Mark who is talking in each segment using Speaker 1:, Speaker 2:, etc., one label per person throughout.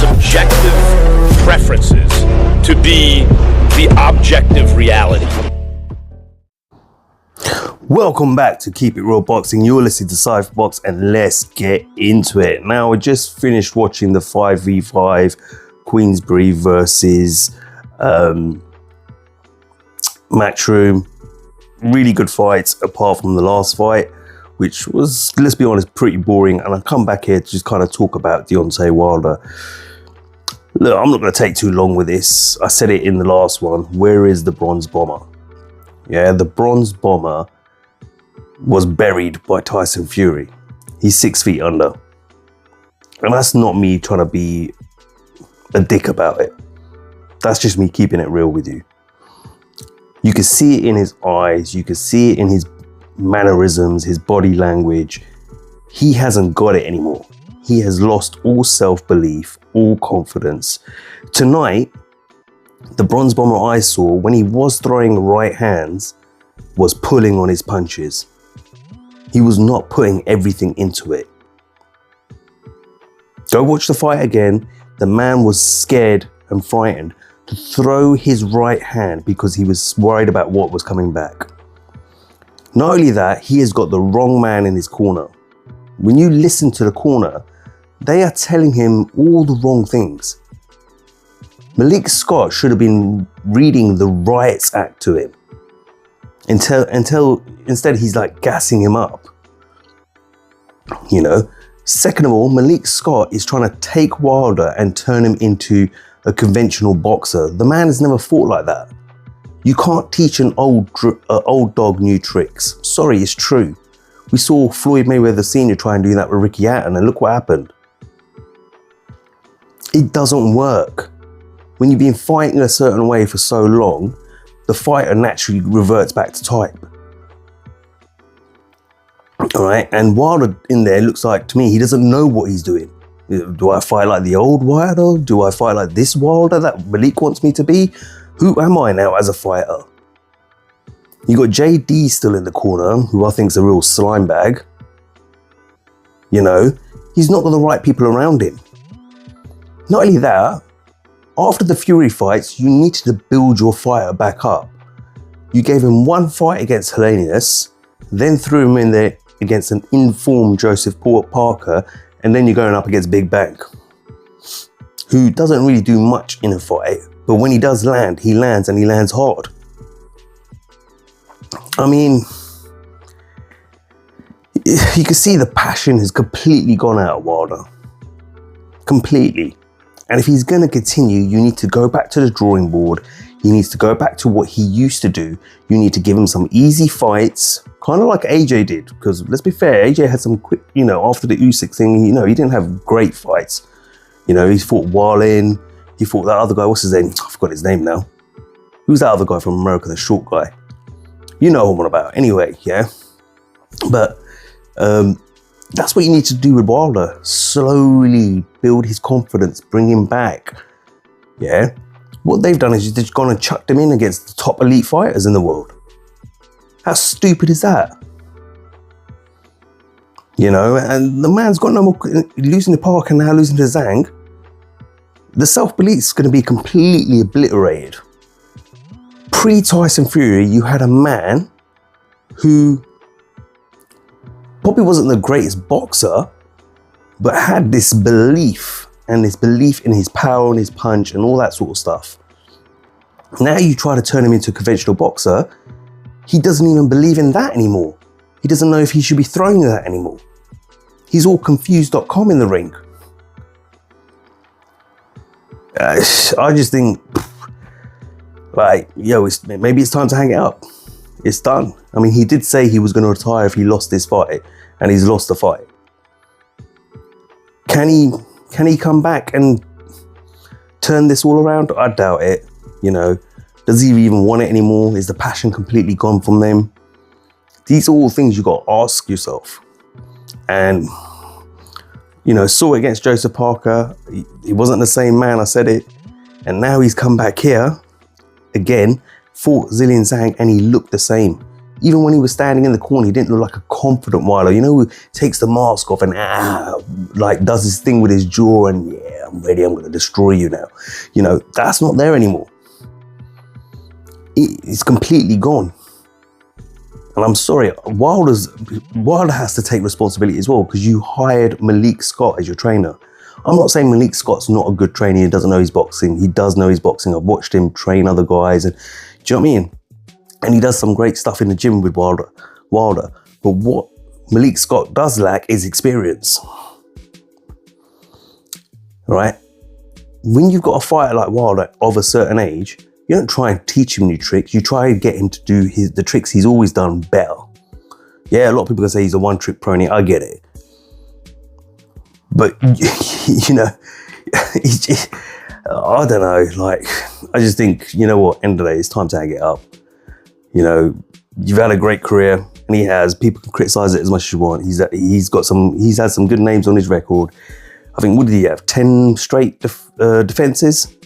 Speaker 1: subjective preferences to be the objective reality.
Speaker 2: Welcome back to Keep It Real Boxing. You're listening to Cypherbox, and let's get into it. Now, I just finished watching the 5v5 Queensbury versus Matchroom. Really good fights, apart from the last fight, which was, let's be honest, pretty boring. And I come back here to just kind of talk about Deontay Wilder. Look, I'm not going to take too long with this. I said it in the last one. Where is the Bronze Bomber? Yeah, the Bronze Bomber was buried by Tyson Fury. He's 6 feet under. And that's not me trying to be a dick about it. That's just me keeping it real with you. You can see it in his eyes. You can see it in his mannerisms, his body language. He hasn't got it anymore. He has lost all self-belief, all confidence. Tonight, the Bronze Bomber I saw, when he was throwing right hands, was pulling on his punches. He was not putting everything into it. Go watch the fight again. The man was scared and frightened to throw his right hand because he was worried about what was coming back. Not only that, he has got the wrong man in his corner. When you listen to the corner, they are telling him all the wrong things. Malik Scott should have been reading the Riots Act to him. Instead he's like gassing him up. You know? Second of all, Malik Scott is trying to take Wilder and turn him into a conventional boxer. The man has never fought like that. You can't teach an old dog new tricks. Sorry, it's true. We saw Floyd Mayweather Sr. try and do that with Ricky Hatton, and look what happened. It doesn't work. When you've been fighting a certain way for so long, the fighter naturally reverts back to type. All right, and Wilder in there looks like, to me, he doesn't know what he's doing. Do I fight like the old Wilder? Do I fight like this Wilder that Malik wants me to be? Who am I now as a fighter? You got JD still in the corner, who I think is a real slime bag. You know, he's not got the right people around him. Not only that, after the Fury fights, you needed to build your fighter back up. You gave him one fight against Helenius, then threw him in there against an informed Joseph Parker, and then you're going up against Big Bang, who doesn't really do much in a fight, but when he does land, he lands, and he lands hard. I mean, you can see the passion has completely gone out of Wilder. Completely. And if he's going to continue, you need to go back to the drawing board. He needs to go back to what he used to do. You need to give him some easy fights, kind of like AJ did. Because let's be fair, AJ had some quick, you know, after the Usyk thing, you know, he didn't have great fights. You know, he fought Wallin. He fought that other guy. What's his name? I forgot his name now. Who's that other guy from America, the short guy? You know what I'm on about. Anyway, yeah. But that's what you need to do with Wilder. Slowly build his confidence, bring him back. Yeah. What they've done is they've gone and chucked him in against the top elite fighters in the world. How stupid is that? You know, and the man's got no more, losing to Parker now, losing to Zhang. The self-belief is going to be completely obliterated. Pre-Tyson Fury, you had a man who probably wasn't the greatest boxer, but had this belief, and this belief in his power and his punch and all that sort of stuff. Now you try to turn him into a conventional boxer, he doesn't even believe in that anymore. He doesn't know if he should be throwing that anymore. He's all confused.com in the ring. I just think, like, yo, maybe it's time to hang it up. It's done. I mean, he did say he was going to retire if he lost this fight, and he's lost the fight. Can he come back and turn this all around? I doubt it. You know, does he even want it anymore? Is the passion completely gone from them? These are all things you got to ask yourself. And, you know, saw against Joseph Parker, he wasn't the same man, I said it. And now he's come back here again, fought Zillian Zhang, and he looked the same. Even when he was standing in the corner, he didn't look like a confident Wilder. You know, who takes the mask off and like does his thing with his jaw and yeah, I'm ready, I'm going to destroy you now. You know, that's not there anymore. It's completely gone. And I'm sorry, Wilder has to take responsibility as well, because you hired Malik Scott as your trainer. I'm not saying Malik Scott's not a good trainer, he doesn't know his boxing. He does know his boxing. I've watched him train other guys, and do you know what I mean? And he does some great stuff in the gym with Wilder. But what Malik Scott does lack is experience. Right? When you've got a fighter like Wilder of a certain age, you don't try and teach him new tricks. You try and get him to do the tricks he's always done better. Yeah, a lot of people can say he's a one-trick pony. I get it. But, you know, I don't know. Like, I just think, you know what, end of the day, it's time to hang it up. You know, you've had a great career, and he has. People can criticize it as much as you want. He's had some good names on his record. I think, what did he have? 10 straight defenses.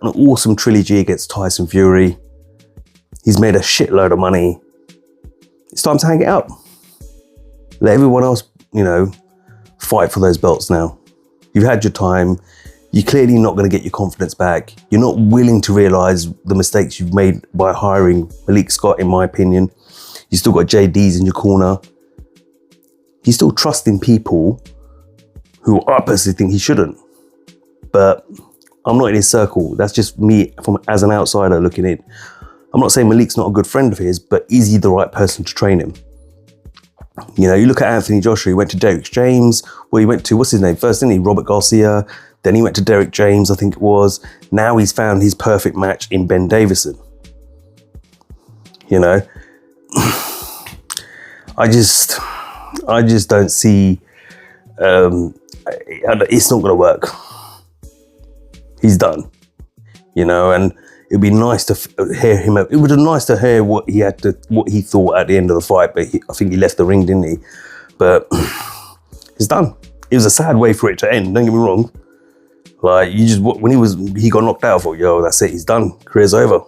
Speaker 2: An awesome trilogy against Tyson Fury. He's made a shitload of money. It's time to hang it up. Let everyone else, you know, fight for those belts now. You've had your time. You're clearly not going to get your confidence back. You're not willing to realise the mistakes you've made by hiring Malik Scott, in my opinion. You still got JDs in your corner. He's still trusting people who I personally think he shouldn't. But I'm not in his circle. That's just me as an outsider looking in. I'm not saying Malik's not a good friend of his, but is he the right person to train him? You know, you look at Anthony Joshua, he went to Derek James. Well, he went to, what's his name? First, didn't he? Robert Garcia. Then he went to Derek James, I think it was. Now he's found his perfect match in Ben Davison. You know, I just don't see, it's not going to work. He's done, you know, and it'd be nice to hear him. It would have been nice to hear what he thought at the end of the fight, but I think he left the ring, didn't he? But it's done. It was a sad way for it to end. Don't get me wrong. Like, when he got knocked out, I thought, yo, that's it. He's done. Career's over.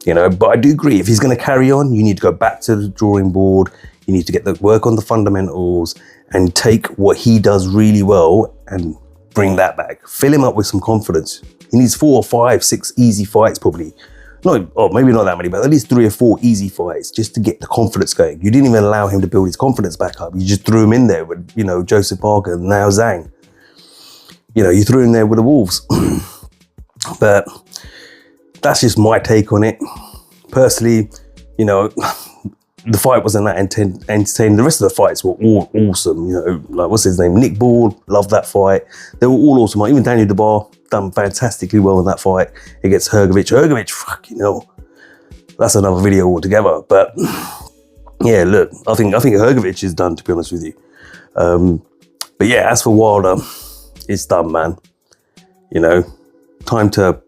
Speaker 2: You know, but I do agree. If he's going to carry on, you need to go back to the drawing board. You need to get the work on the fundamentals and take what he does really well and bring that back. Fill him up with some confidence. He needs 4 or 5, 6 easy fights probably. Maybe not that many, but at least 3 or 4 easy fights just to get the confidence going. You didn't even allow him to build his confidence back up. You just threw him in there with, you know, Joseph Parker and now Zhang. You know, you threw him there with the Wolves. But that's just my take on it. Personally, you know, the fight wasn't that entertaining. The rest of the fights were all awesome. You know, like, what's his name? Nick Ball, loved that fight. They were all awesome. Like, even Daniel Dubois done fantastically well in that fight against Hrgovic. Hrgovic, fucking hell, that's another video altogether. But yeah, look, I think Hrgovic is done, to be honest with you. But yeah, as for Wilder, it's done, man. You know, time to,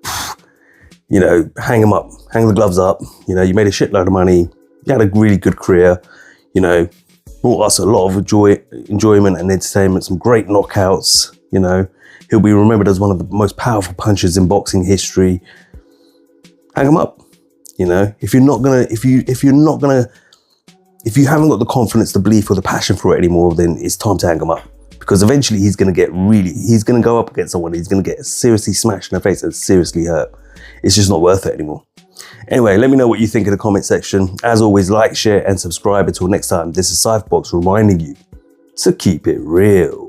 Speaker 2: you know, hang him up, hang the gloves up. You know, you made a shitload of money. You had a really good career, you know, brought us a lot of enjoyment and entertainment, some great knockouts, you know. He'll be remembered as one of the most powerful punchers in boxing history. Hang him up, you know. If you haven't got the confidence, the belief or the passion for it anymore, then it's time to hang him up. Because eventually he's going to go up against someone, he's going to get seriously smashed in the face and seriously hurt. It's just not worth it anymore. Anyway, let me know what you think in the comment section. As always, like, share, and subscribe. Until next time, this is Cypherbox reminding you to keep it real.